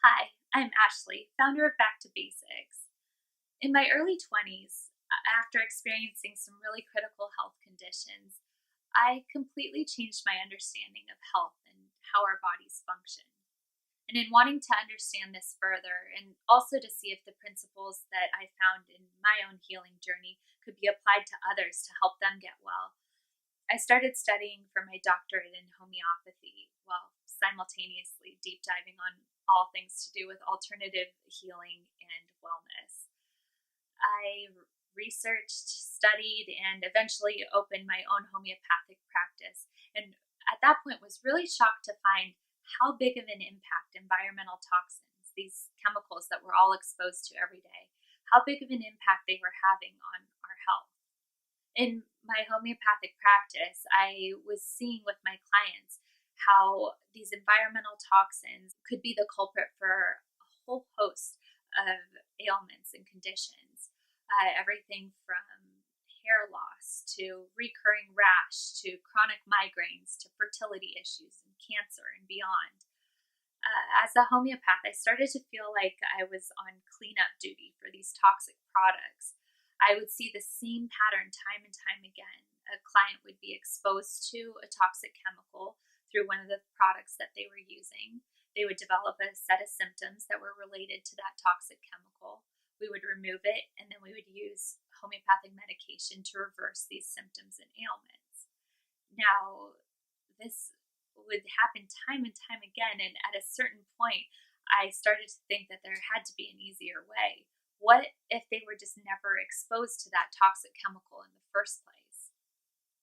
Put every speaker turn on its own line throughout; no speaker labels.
Hi, I'm Ashleigh, founder of Back to Basics. In my early 20s, after experiencing some really critical health conditions, I completely changed my understanding of health and how our bodies function. And in wanting to understand this further, and also to see if the principles that I found in my own healing journey could be applied to others to help them get well, I started studying for my doctorate in homeopathy while simultaneously deep diving on all things to do with alternative healing and wellness. I researched, studied, and eventually opened my own homeopathic practice. And at that point was really shocked to find how big of an impact environmental toxins, these chemicals that we're all exposed to every day, how big of an impact they were having on our health. In my homeopathic practice, I was seeing with my clients how these environmental toxins could be the culprit for a whole host of ailments and conditions. Everything from hair loss to recurring rash to chronic migraines to fertility issues and cancer and beyond. As a homeopath, I started to feel like I was on cleanup duty for these toxic products. I would see the same pattern time and time again. A client would be exposed to a toxic chemical through one of the products that they were using. They would develop a set of symptoms that were related to that toxic chemical. We would remove it, and then we would use homeopathic medication to reverse these symptoms and ailments. Now, this would happen time and time again, and at a certain point, I started to think that there had to be an easier way. What if they were just never exposed to that toxic chemical in the first place?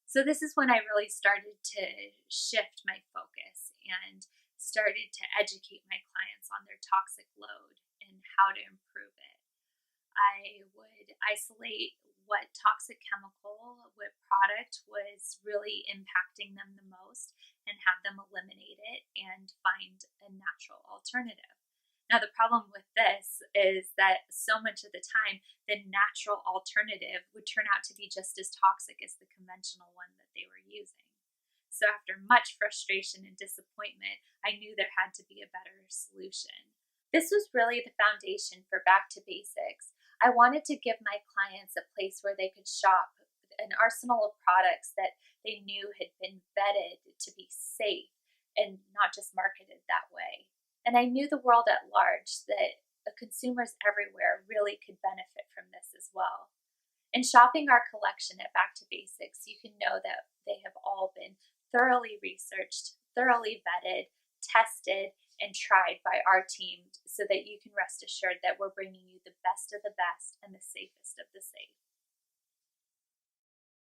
So this is when I really started to shift my focus and started to educate my clients on their toxic load and how to improve it. I would isolate what toxic chemical, what product was really impacting them the most and have them eliminate it and find a natural alternative. Now, the problem with this is that so much of the time, the natural alternative would turn out to be just as toxic as the conventional one that they were using. So after much frustration and disappointment, I knew there had to be a better solution. This was really the foundation for Back to Basics. I wanted to give my clients a place where they could shop an arsenal of products that they knew had been vetted to be safe and not just marketed that way. And I knew the world at large, that consumers everywhere really could benefit from this as well. In shopping our collection at Back to Basics, you can know that they have all been thoroughly researched, thoroughly vetted, tested, and tried by our team so that you can rest assured that we're bringing you the best of the best and the safest of the safe.